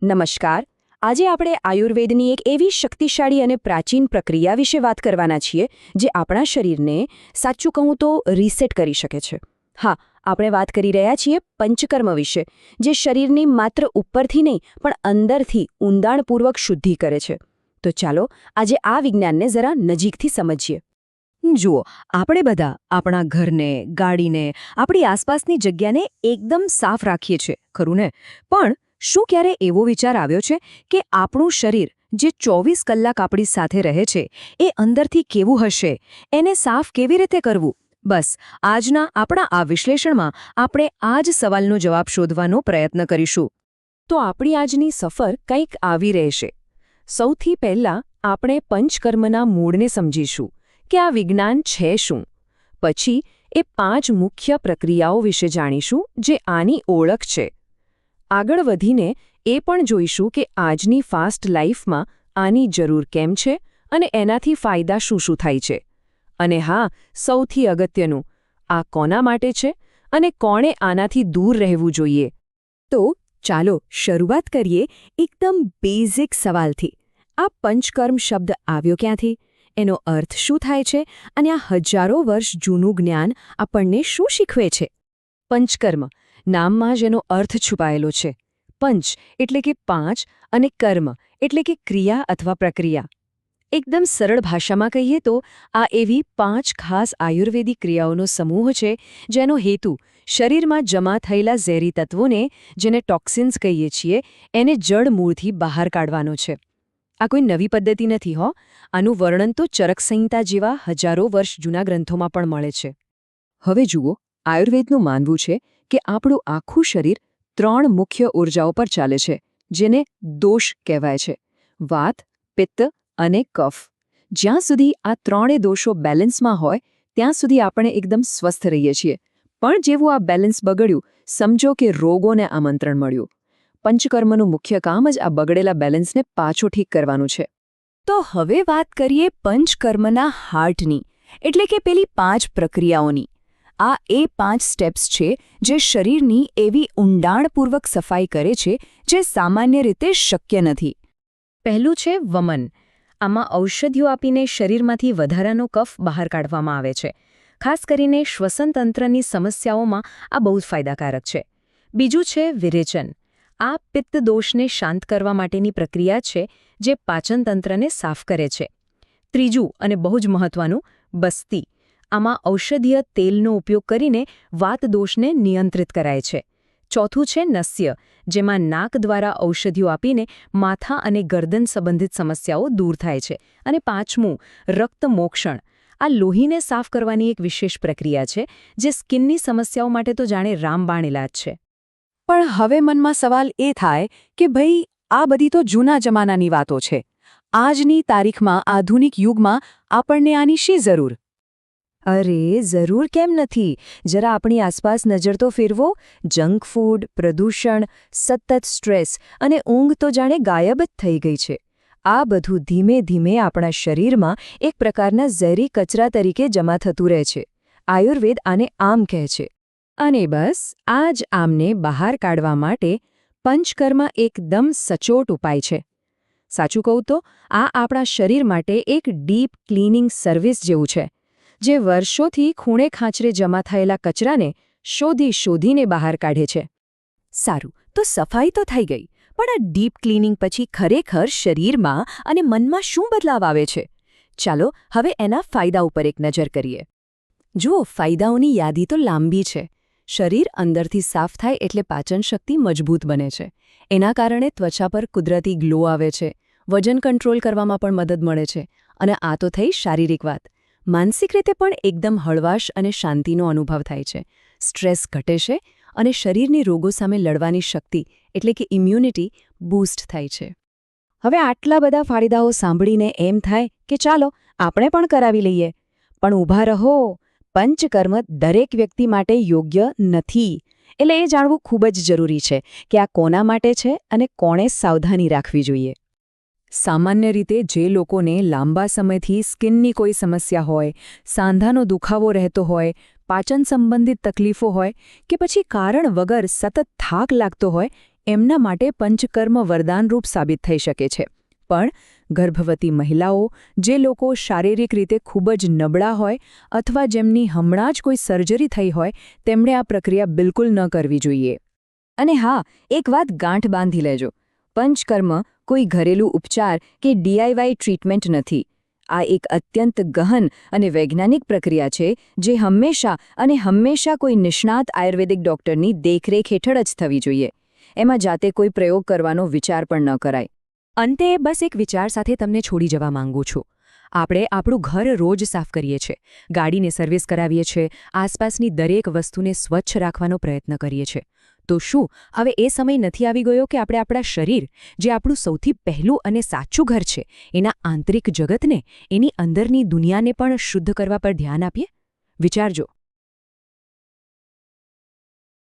નમસ્કાર. આજે આપણે આયુર્વેદની એક એવી શક્તિશાળી અને પ્રાચીન પ્રક્રિયા વિશે વાત કરવાના છીએ જે આપણા શરીરને, સાચું કહું તો, રીસેટ કરી શકે છે. હા, આપણે વાત કરી રહ્યા છીએ પંચકર્મ વિશે, જે શરીરની માત્ર ઉપરથી નહીં પણ અંદરથી ઊંડાણપૂર્વક શુદ્ધિ કરે છે. તો ચાલો આજે આ વિજ્ઞાનને જરા નજીકથી સમજીએ. જુઓ, આપણે બધા આપણા ઘરને, ગાડીને, આપણી આસપાસની જગ્યાને એકદમ સાફ રાખીએ છીએ, ખરું ને? પણ શું ક્યારે એવો વિચાર આવ્યો છે કે આપણું શરીર, જે 24 કલાક આપણી સાથે રહે છે, એ અંદરથી કેવું હશે, એને સાફ કેવી રીતે કરવું? બસ આજના આપણા આ વિશ્લેષણમાં આપણે આ જ સવાલનો જવાબ શોધવાનો પ્રયત્ન કરીશું. તો આપણી આજની સફર કંઈક આવી રહેશે. સૌથી પહેલાં આપણે પંચકર્મના મૂળને સમજીશું કે આ વિજ્ઞાન છે શું. પછી એ 5 મુખ્ય પ્રક્રિયાઓ વિશે જાણીશું જે આની ઓળખ છે. આગળ વધીને એ પણ જોઈશું કે આજની ફાસ્ટ લાઈફમાં આની જરૂર કેમ છે અને એનાથી ફાયદા શું થાય છે. અને હા, સૌથી અગત્યનું, આ કોના માટે છે અને કોણે આનાથી દૂર રહેવું જોઈએ. તો ચાલો શરૂઆત કરીએ એકદમ બેઝિક સવાલથી. આ પંચકર્મ શબ્દ આવ્યો ક્યાંથી? એનો અર્થ શું થાય છે અને આ હજારો વર્ષ જૂનું જ્ઞાન આપણને શું શીખવે છે? પંચકર્મ નામમાં જ એનો અર્થ છુપાયેલો છે. પંચ એટલે કે 5 અને કર્મ એટલે કે ક્રિયા અથવા પ્રક્રિયા. એકદમ સરળ ભાષામાં કહીએ તો આ એવી 5 ખાસ આયુર્વેદિક ક્રિયાઓનો સમૂહ છે જેનો હેતુ શરીરમાં જમા થયેલા ઝેરી તત્વોને, જેને ટોક્સિન્સ કહીએ છીએ, એને જડમૂળથી બહાર કાઢવાનો છે. આ કોઈ નવી પદ્ધતિ નથી હો. આનું વર્ણન તો ચરક સંહિતા જેવા હજારો વર્ષ જૂના ગ્રંથોમાં પણ મળે છે. હવે જુઓ, આયુર્વેદનું માનવું છે કે આપણું આખું શરીર 3 મુખ્ય ઊર્જાઓ પર ચાલે છે, જેને દોષ કહેવાય છે: વાત, પિત્ત અને કફ. જ્યાં સુધી આ 3 દોષો બેલેન્સમાં હોય ત્યાં સુધી આપણે એકદમ સ્વસ્થ રહીએ છીએ. પણ જેવું આ બેલેન્સ બગડ્યું, સમજો કે રોગોને આમંત્રણ મળ્યું. પંચકર્મનું મુખ્ય કામ જ આ બગડેલા બેલેન્સને પાછો ઠીક કરવાનું છે. તો હવે વાત કરીએ પંચકર્મના હાર્ટની, એટલે કે પેલી 5 પ્રક્રિયાઓની. આ એ 5 સ્ટેપ્સ છે જે શરીરની એવી ઊંડાણપૂર્વક સફાઈ કરે છે જે સામાન્ય રીતે શક્ય નથી. પહેલું છે વમન. આમાં ઔષધિઓ આપીને શરીરમાંથી વધારાનો કફ બહાર કાઢવામાં આવે છે. ખાસ કરીને શ્વસનતંત્રની સમસ્યાઓમાં આ બહુ જ ફાયદાકારક છે. બીજું છે વિરેચન. આ પિત્ત દોષને શાંત કરવા માટેની પ્રક્રિયા છે જે પાચનતંત્રને સાફ કરે છે. ત્રીજું અને બહુ જ મહત્વનું, બસ્તી. આમાં ઔષધીય તેલનો ઉપયોગ કરીને વાત દોષને નિયંત્રિત કરાય છે. ચોથું છે નસ્ય, જેમાં નાક દ્વારા ઔષધિઓ આપીને માથા અને ગરદન સંબંધિત સમસ્યાઓ દૂર થાય છે. અને પાંચમું, રક્તમોક્ષણ. આ લોહીને સાફ કરવાની એક વિશેષ પ્રક્રિયા છે જે સ્કિનની સમસ્યાઓ માટે તો જાણે રામબાણ ઇલાજ છે. પણ હવે મનમાં સવાલ એ થાય કે ભાઈ, આ બધી તો જૂના જમાનાની વાતો છે. આજની તારીખમાં, આધુનિક યુગમાં આપણને આની શી જરૂર? અરે, જરૂર કેમ નથી? જરા આપણી આસપાસ નજર તો ફેરવો. જંક ફૂડ, પ્રદૂષણ, સતત સ્ટ્રેસ અને ઊંઘ તો જાણે ગાયબ જ થઈ ગઈ છે. આ બધું ધીમે ધીમે આપણા શરીરમાં એક પ્રકારના ઝેરી કચરા તરીકે જમા થતું રહે છે. આયુર્વેદ આને આમ કહે છે. અને બસ આ જ આમને બહાર કાઢવા માટે પંચકર્મ એકદમ સચોટ ઉપાય છે. સાચું કહું તો આ આપણા શરીર માટે એક ડીપ ક્લીનિંગ સર્વિસ જેવું છે, જે વર્ષોથી ખૂણે ખાંચરે જમા થયેલા કચરાને શોધીને બહાર કાઢે છે. સારું, તો સફાઈ તો થઈ ગઈ, પણ આ ડીપ ક્લીનિંગ પછી ખરેખર શરીરમાં અને મનમાં શું બદલાવ આવે છે? ચાલો હવે એના ફાયદા ઉપર એક નજર કરીએ. જુઓ, ફાયદાઓની યાદી તો લાંબી છે. શરીર અંદરથી સાફ થાય એટલે પાચન શક્તિ મજબૂત બને છે. એના કારણે ત્વચા પર કુદરતી ગ્લો આવે છે. વજન કંટ્રોલ કરવામાં પણ મદદ મળે છે. અને આ તો થઈ શારીરિક વાત. માનસિક રીતે પણ એકદમ હળવાશ અને શાંતિનો અનુભવ થાય છે. સ્ટ્રેસ ઘટે છે અને શરીરની રોગો સામે લડવાની શક્તિ, એટલે કે ઇમ્યુનિટી, બૂસ્ટ થાય છે. હવે આટલા બધા ફાયદાઓ સાંભળીને એમ થાય કે ચાલો આપણે પણ કરાવી લઈએ. પણ ઊભા રહો, પંચકર્મ દરેક વ્યક્તિ માટે યોગ્ય નથી. એટલે એ જાણવું ખૂબ જ જરૂરી છે કે આ કોના માટે છે અને કોણે સાવધાની રાખવી જોઈએ. સામાન્ય રીતે જે લોકોને લાંબા સમયથી સ્કિનની કોઈ સમસ્યા હોય, સાંધાનો દુખાવો રહેતો હોય, પાચન સંબંધિત તકલીફો હોય કે પછી કારણ વગર સતત થાક લાગતો હોય, એમના માટે પંચકર્મ વરદાનરૂપ સાબિત થઈ શકે છે. પણ ગર્ભવતી મહિલાઓ, જે લોકો શારીરિક રીતે ખૂબ જ નબળા હોય અથવા જેમની હમણાં જ કોઈ સર્જરી થઈ હોય, તેમણે આ પ્રક્રિયા બિલકુલ ન કરવી જોઈએ. અને હા, એક વાત ગાંઠ બાંધી લેજો. પંચકર્મ કોઈ ઘરેલું ઉપચાર કે DIY ટ્રીટમેન્ટ નથી. આ એક અત્યંત ગહન અને વૈજ્ઞાનિક પ્રક્રિયા છે, જે હંમેશા કોઈ નિષ્ણાત આયુર્વેદિક ડૉક્ટરની દેખરેખ હેઠળ જ થવી જોઈએ. એમાં જાતે કોઈ પ્રયોગ કરવાનો વિચાર પણ ન કરાય. અંતે બસ એક વિચાર સાથે તમને છોડી જવા માંગુ છું. આપણે આપણું ઘર રોજ સાફ કરીએ છીએ, ગાડીને સર્વિસ કરાવીએ છીએ, આસપાસની દરેક વસ્તુને સ્વચ્છ રાખવાનો પ્રયત્ન કરીએ છીએ. તો શું હવે એ સમય નથી આવી ગયો કે આપણે આપણા શરીર, જે આપણું સૌથી પહેલું અને સાચું ઘર છે, એના આંતરિક જગતને, એની અંદરની દુનિયાને પણ શુદ્ધ કરવા પર ધ્યાન આપીએ? વિચારજો.